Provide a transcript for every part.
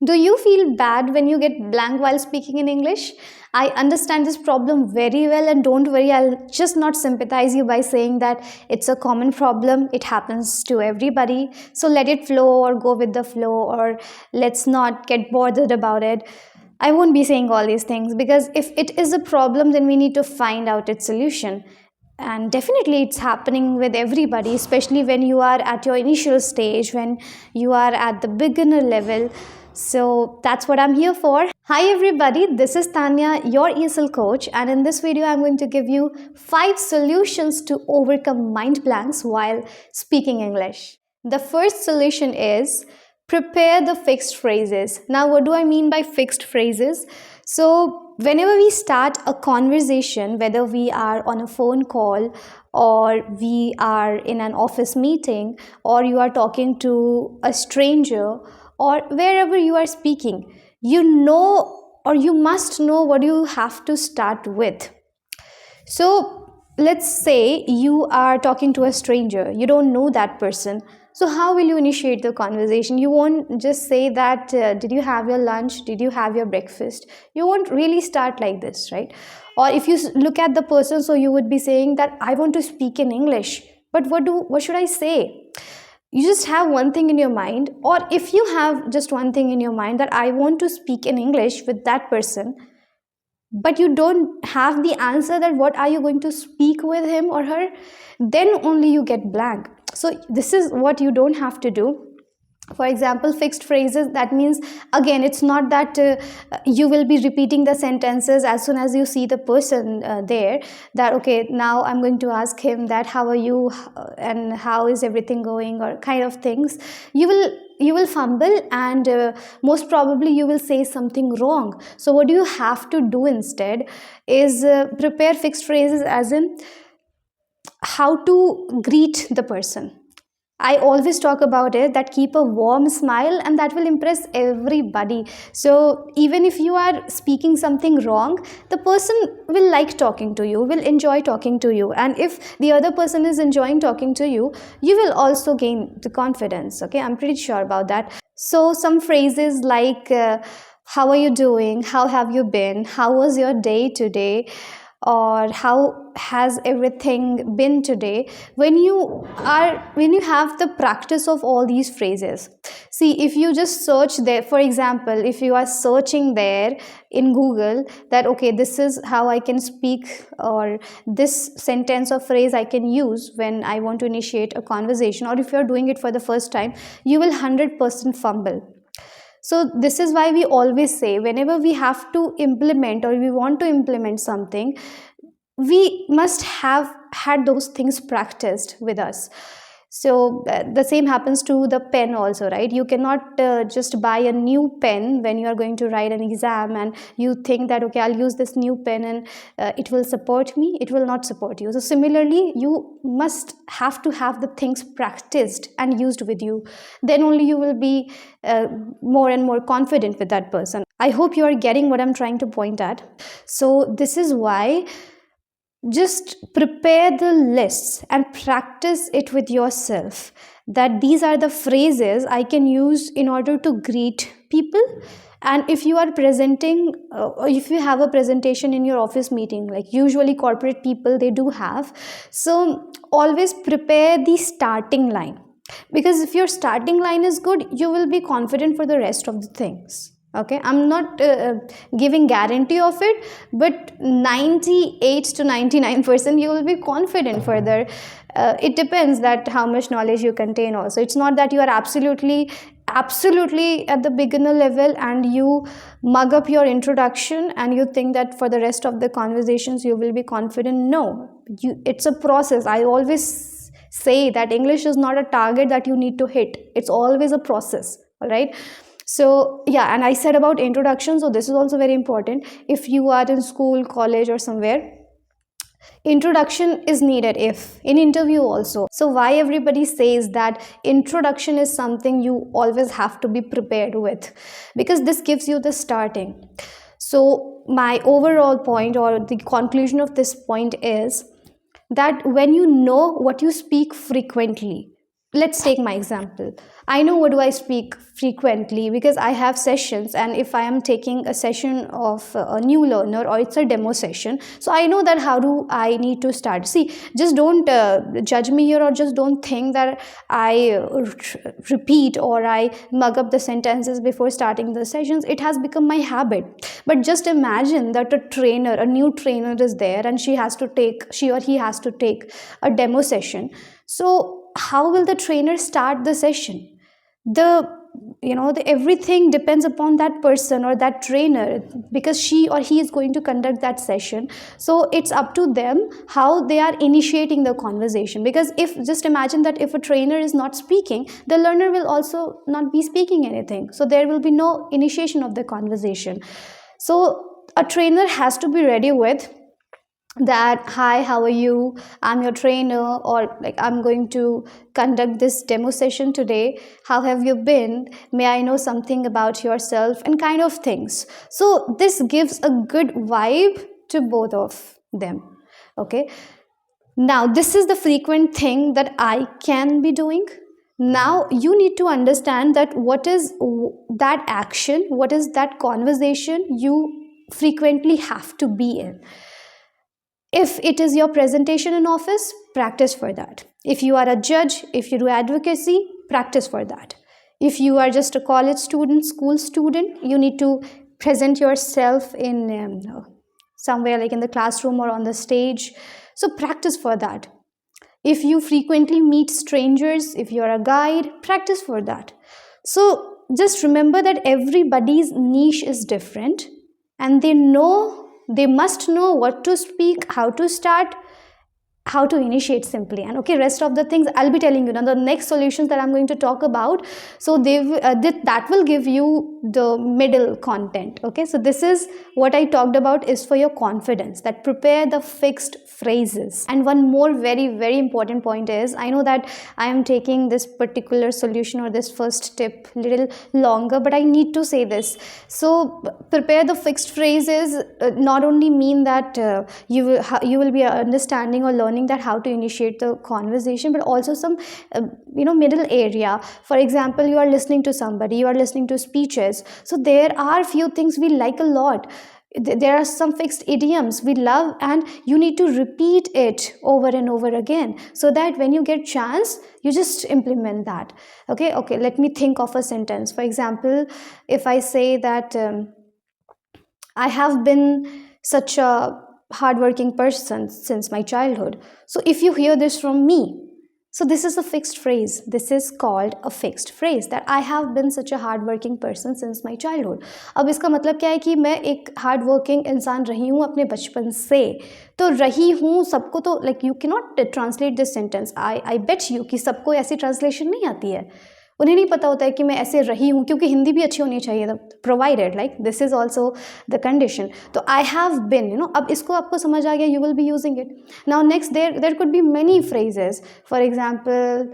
Do you feel bad when you get blank while speaking in English? I understand this problem very well, and don't worry, I'll just not sympathize you by saying that it's a common problem. It happens to everybody. So let it flow or go with the flow, or let's not get bothered about it. I won't be saying all these things because if it is a problem, then we need to find out its solution. And definitely it's happening with everybody, especially when you are at your initial stage, when you are at the beginner level. So that's what I'm here for. Hi everybody, this is Tanya, your ESL coach, and in this video I'm going to give you 5 solutions to overcome mind blanks while speaking English. The first solution is prepare the fixed phrases. Now what do I mean by fixed phrases? So whenever we start a conversation, whether we are on a phone call or we are in an office meeting or you are talking to a stranger or wherever you are speaking, you know or you must know what you have to start with. So let's say you are talking to a stranger, you don't know that person. So how will you initiate the conversation? You won't just say that, did you have your lunch? Did you have your breakfast? You won't really start like this, right? Or if you look at the person, so you would be saying that I want to speak in English, but what should I say? You just have one thing in your mind, or if you have just one thing in your mind that I want to speak in English with that person, but you don't have the answer that what are you going to speak with him or her, then only you get blank. So this is what you don't have to do. For example, fixed phrases, that means again it's not that you will be repeating the sentences as soon as you see the person there, that okay, now I'm going to ask him that how are you and how is everything going, or kind of things. You will fumble, and most probably you will say something wrong. So what you have to do instead is prepare fixed phrases, as in how to greet the person. I always talk about it that keep a warm smile and that will impress everybody. So even if you are speaking something wrong, the person will like talking to you, will enjoy talking to you. And if the other person is enjoying talking to you, you will also gain the confidence. Okay, I'm pretty sure about that. So some phrases like, how are you doing? How have you been? How was your day today? Or how has everything been today? When you have the practice of all these phrases, see, if you just search there, for example, if you are searching there in Google that okay, this is how I can speak, or this sentence or phrase I can use when I want to initiate a conversation, or if you're doing it for the first time, you will 100% fumble. So this is why we always say whenever we have to implement or we want to implement something, we must have had those things practiced with us. So the same happens to the pen also, right? You cannot just buy a new pen when you are going to write an exam and you think that okay, I'll use this new pen and it will support me. It will not support you. So similarly, you must have to have the things practiced and used with you. Then only you will be more and more confident with that person. I hope you are getting what I'm trying to point at. So this is why just prepare the lists and practice it with yourself, that these are the phrases I can use in order to greet people. And if you are presenting or if you have a presentation in your office meeting, like usually corporate people they do have, so always prepare the starting line, because if your starting line is good, you will be confident for the rest of the things. Okay, I'm not giving guarantee of it, but 98 to 99% you will be confident further. It depends that how much knowledge you contain also. It's not that you are absolutely at the beginner level and you mug up your introduction and you think that for the rest of the conversations you will be confident. No, it's a process. I always say that English is not a target that you need to hit. It's always a process. All right. So yeah, and I said about introduction, so this is also very important. If you are in school, college or somewhere, introduction is needed if in interview also. So why everybody says that introduction is something you always have to be prepared with, because this gives you the starting. So my overall point or the conclusion of this point is that when you know what you speak frequently, let's take my example. I know what do I speak frequently because I have sessions, and if I am taking a session of a new learner or it's a demo session, so I know that how do I need to start. See, just don't judge me here, or just don't think that I repeat or I mug up the sentences before starting the sessions. It has become my habit. But just imagine that a new trainer is there, and she or he has to take a demo session. So how will the trainer start the session? The everything depends upon that person or that trainer, because she or he is going to conduct that session. So it's up to them how they are initiating the conversation, because if just imagine that if a trainer is not speaking, the learner will also not be speaking anything, so there will be no initiation of the conversation. So a trainer has to be ready with that, hi, how are you, I'm your trainer, or like, I'm going to conduct this demo session today, how have you been, may I know something about yourself, and kind of things. So this gives a good vibe to both of them. Okay, now this is the frequent thing that I can be doing. Now you need to understand that what is that action, what is that conversation you frequently have to be in. If it is your presentation in office, practice for that. If you are a judge, if you do advocacy, practice for that. If you are just a college student, school student, you need to present yourself in somewhere like in the classroom or on the stage. So practice for that. If you frequently meet strangers, if you're a guide, practice for that. So just remember that everybody's niche is different, and they must know what to speak, how to start, how to initiate simply. And okay, rest of the things I'll be telling you now, the next solutions that I'm going to talk about. So that will give you the middle content. Okay, so this is what I talked about is for your confidence, that prepare the fixed phrases. And one more very, very important point is, I know that I am taking this particular solution or this first tip little longer, but I need to say this. So prepare the fixed phrases not only mean that you will be understanding or learning that how to initiate the conversation, but also some middle area. For example, you are listening to somebody, you are listening to speeches, so there are few things we like a lot. There are some fixed idioms we love, and you need to repeat it over and over again, so that when you get chance, you just implement that. Okay, let me think of a sentence. For example, if I say that I have been such a hardworking person since my childhood. So if you hear this from me, so this is a fixed phrase. This is called a fixed phrase, that I have been such a hardworking person since my childhood. अब इसका मतलब क्या है कि मैं एक hardworking इंसान रही हूँ अपने बचपन से. तो रही हूँ सबको तो like you cannot translate this sentence. I bet you कि सबको ऐसी translation नहीं आती है. उन्हें नहीं पता होता है कि मैं ऐसे रही हूँ, क्योंकि हिंदी भी अच्छी होनी चाहिए. Provided like this is also the condition. तो आई हैव बिन, अब इसको आपको समझ आ गया, you will be using it. Now next there could be many phrases. For example,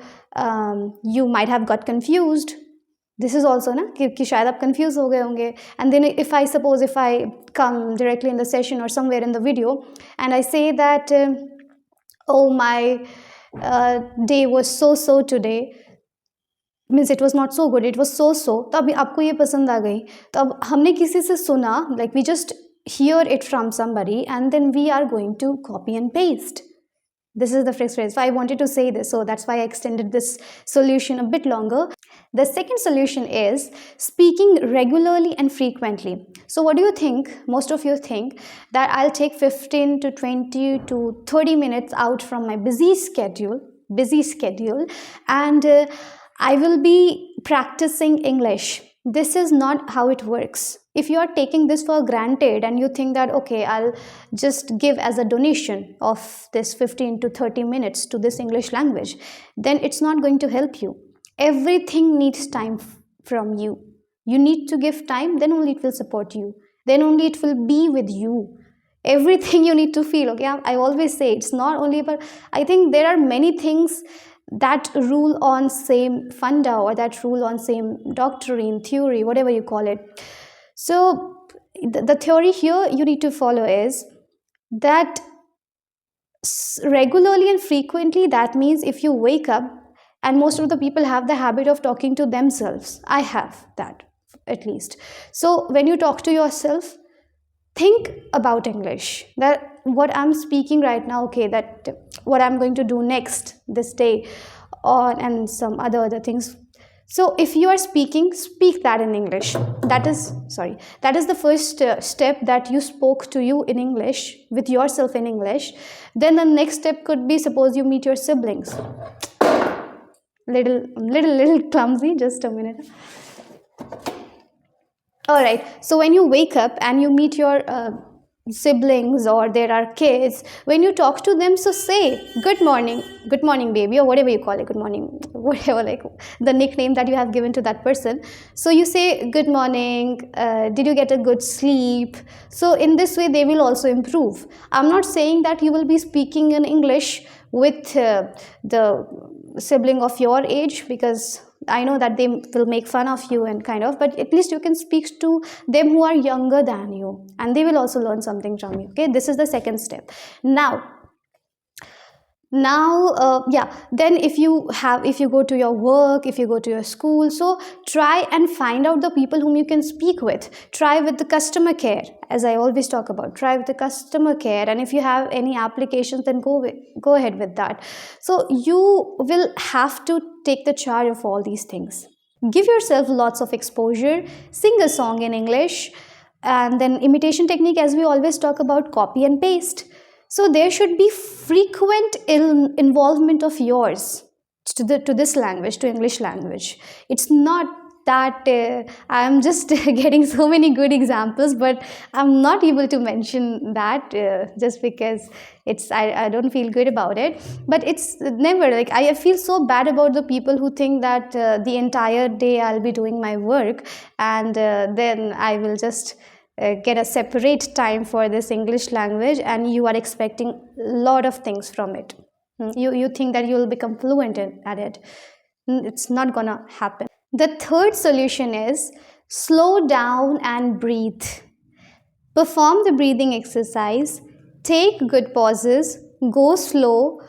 you might have got confused. This is also ना कि शायद आप कन्फ्यूज हो गए होंगे. And then if I come directly in the session और somewhere in the video and I say that oh my day was so today, means it was not so good, it was so. तो अभी आपको ये पसंद आ गई. तो अब हमने किसी से सुना, like we just hear it from somebody and then we are going to copy and paste. This is the fixed phrase. So I wanted to say this, so that's why I extended this solution a bit longer. The second solution is speaking regularly and frequently. So what do you think? Most of you think that I'll take 15 to 20 to 30 minutes out from my busy schedule and I will be practicing English. This is not how it works. If you are taking this for granted and you think that, okay, I'll just give as a donation of this 15 to 30 minutes to this English language, then it's not going to help you. Everything needs time from you. You need to give time, then only it will support you. Then only it will be with you. Everything you need to feel, okay? I always say it's not only about, I think there are many things that rule on same funda or that rule on same doctrine, theory, whatever you call it. So the theory here you need to follow is that regularly and frequently, that means if you wake up And most of the people have the habit of talking to themselves. I have that, at least. So when you talk to yourself, think about English, that what I'm speaking right now, okay, that what I'm going to do next this day, or and some other things. So if you are speaking, speak that in English. That is the first step, that you spoke to you in English, with yourself in English. Then the next step could be, suppose you meet your siblings. Little clumsy, just a minute. All right, so when you wake up and you meet your siblings, or there are kids, when you talk to them, so say good morning baby, or whatever you call it, good morning, whatever, like the nickname that you have given to that person. So you say good morning, did you get a good sleep? So in this way they will also improve. I'm not saying that you will be speaking in English with the sibling of your age, because I know that they will make fun of you and kind of, but at least you can speak to them who are younger than you, and they will also learn something from you. Okay, this is the second step. Yeah, then if you go to your work, if you go to your school, so try and find out the people whom you can speak with. Try with the customer care, as I always talk about. Try with the customer care, and if you have any applications, then go ahead with that. So you will have to take the charge of all these things. Give yourself lots of exposure. Sing a song in English, and then imitation technique, as we always talk about, copy and paste. So there should be frequent involvement of yours to this language, to English language. It's not that I'm just getting so many good examples, but I'm not able to mention that just because I don't feel good about it. But it's never like, I feel so bad about the people who think that the entire day I'll be doing my work, and then I will just get a separate time for this English language, and you are expecting a lot of things from it. You think that you will become fluent at it. It's not gonna happen. The third solution is slow down and breathe. Perform the breathing exercise, take good pauses, go slow.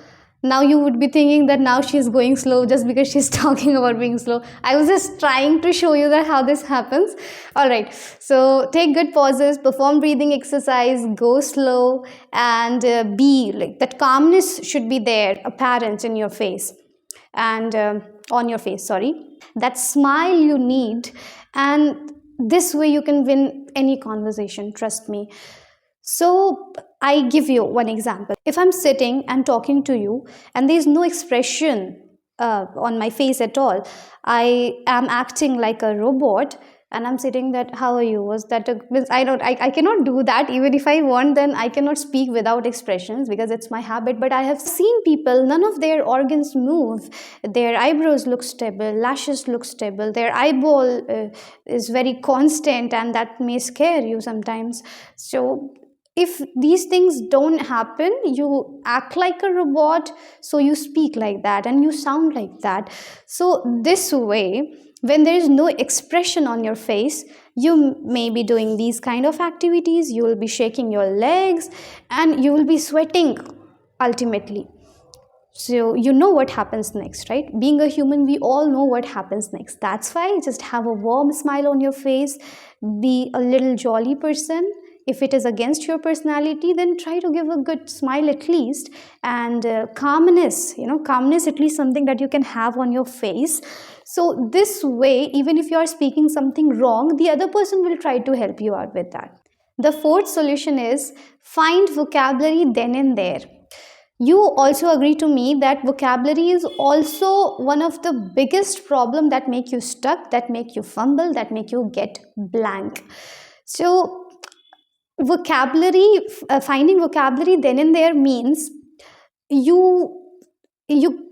Now you would be thinking that now she's going slow just because she's talking about being slow. I was just trying to show you that how this happens. All right, so take good pauses, perform breathing exercise, go slow, and be like that. Calmness should be there, apparent in your face, and on your face, sorry. That smile you need, and this way you can win any conversation, trust me. So I give you one example. If I'm sitting and talking to you and there is no expression on my face at all, I am acting like a robot, and I'm sitting that, how are you? Was that I cannot do that. Even if I want, then I cannot speak without expressions because it's my habit. But I have seen people, none of their organs move. Their eyebrows look stable, lashes look stable, their eyeball is very constant, and that may scare you sometimes. So if these things don't happen, you act like a robot, so you speak like that and you sound like that. So this way, when there is no expression on your face, you may be doing these kind of activities, you will be shaking your legs, and you will be sweating ultimately. So you know what happens next, right? Being a human, we all know what happens next. That's why just have a warm smile on your face, be a little jolly person. If it is against your personality, then try to give a good smile at least. And calmness, calmness, at least something that you can have on your face. So this way, even if you are speaking something wrong, the other person will try to help you out with that. The fourth solution is find vocabulary then and there. You also agree to me that vocabulary is also one of the biggest problem that make you stuck, that make you fumble, that make you get blank. So finding vocabulary then and there means you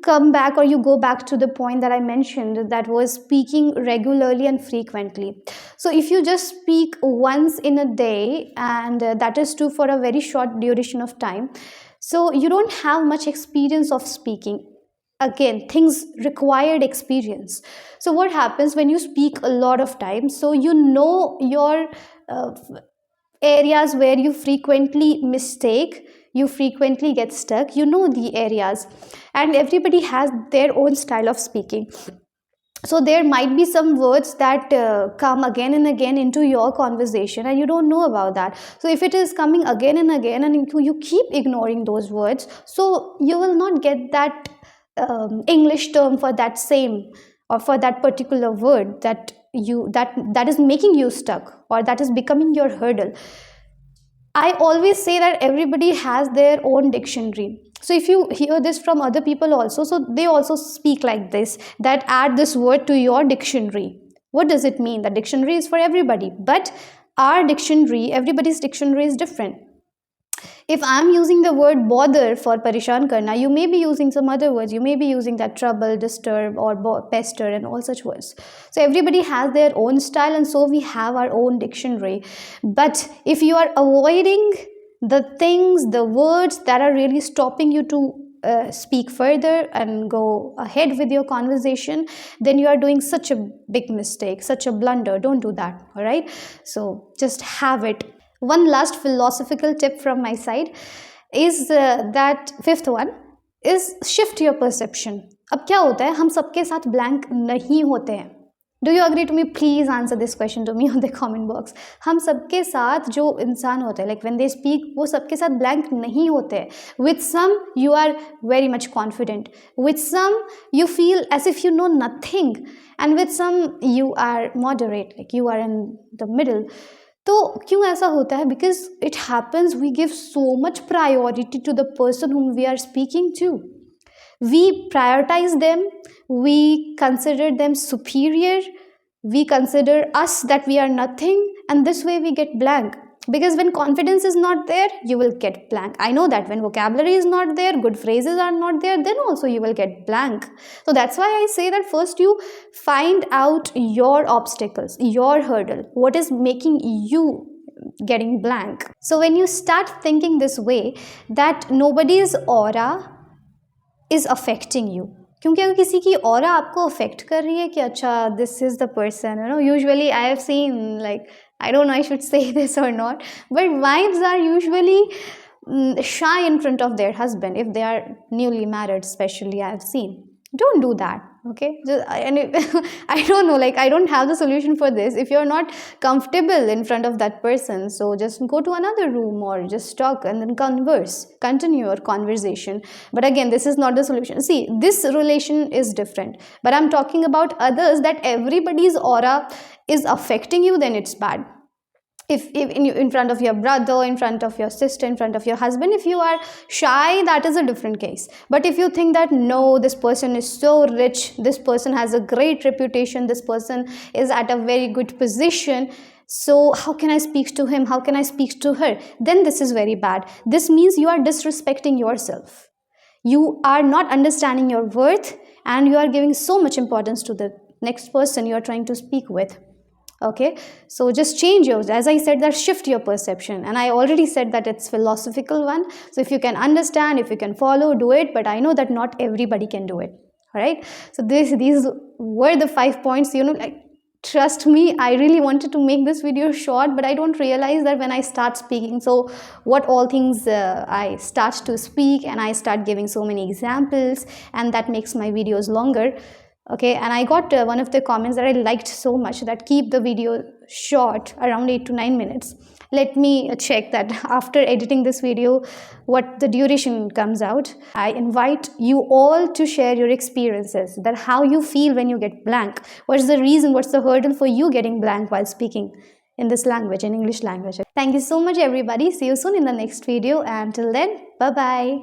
come back, or you go back to the point that I mentioned, that was speaking regularly and frequently. So if you just speak once in a day, and that is too for a very short duration of time, so you don't have much experience of speaking. Again, things required experience. So what happens when you speak a lot of times, so you know your areas where you frequently mistake, you frequently get stuck, you know the areas, and everybody has their own style of speaking. So there might be some words that come again and again into your conversation and you don't know about that. So if it is coming again and again and you keep ignoring those words, so you will not get that English term for that same or for that particular word that is making you stuck or that is becoming your hurdle. I always say that everybody has their own dictionary. So if you hear this from other people also, so they also speak like this, that add this word to your dictionary. What does it mean? The dictionary is for everybody, but our dictionary, everybody's dictionary is different. If I'm using the word bother for parishan karna, you may be using some other words. You may be using that trouble, disturb, or pester, and all such words. So everybody has their own style, and so we have our own dictionary. But if you are avoiding the things, the words that are really stopping you to speak further and go ahead with your conversation, then you are doing such a big mistake, such a blunder. Don't do that, all right? So just have it. One last philosophical tip from my side is that fifth one is shift your perception. अब क्या होता है, हम सबके साथ blank नहीं होते हैं. Do you agree to me? Please answer this question to me on the comment box. हम सबके साथ जो इंसान होते हैं, like when they speak, वो सबके साथ blank नहीं होते हैं. With some you are very much confident. With some you feel as if you know nothing, and with some you are moderate, like you are in the middle. तो क्यों ऐसा होता है? Because it happens, we give so much priority to the person whom we are speaking to. We prioritize them, we consider them superior, we consider us that we are nothing, and this way we get blank. Because when confidence is not there, you will get blank. I know that when vocabulary is not there, good phrases are not there, then also you will get blank. So that's why I say that first you find out your obstacles, your hurdle, what is making you getting blank. So when you start thinking this way, that nobody's aura is affecting you, क्योंकि अगर किसी की aura आपको affect कर रही है कि अच्छा this is the person, you know, usually I have seen, like I don't know I should say this or not, but wives are usually shy in front of their husband if they are newly married, especially I have seen. Don't do that, okay? I don't know, like I don't have the solution for this. If you're not comfortable in front of that person, so just go to another room or just talk and then continue your conversation. But again, this is not the solution. See, this relation is different, but I'm talking about others, that everybody's aura is affecting you, then it's bad. If in front of your brother, in front of your sister, in front of your husband, if you are shy, that is a different case. But if you think that no, this person is so rich, this person has a great reputation, this person is at a very good position, so how can I speak to him, how can I speak to her, then this is very bad. This means you are disrespecting yourself. You are not understanding your worth, and you are giving so much importance to the next person you are trying to speak with. Okay, so just change yours. As I said, that shift your perception, and I already said that it's philosophical one. So if you can understand, if you can follow, do it. But I know that not everybody can do it. All right, so these were the 5 points, you know, like trust me, I really wanted to make this video short, but I don't realize that when I start speaking, so what all things I start to speak, and I start giving so many examples, and that makes my videos longer. Okay, and I got one of the comments that I liked so much, that keep the video short, around 8 to 9 minutes. Let me check that after editing this video what the duration comes out. I invite you all to share your experiences, that how you feel when you get blank, what's the reason, what's the hurdle for you getting blank while speaking in this language, in English language. Thank you so much everybody. See you soon in the next video, and till then, bye bye.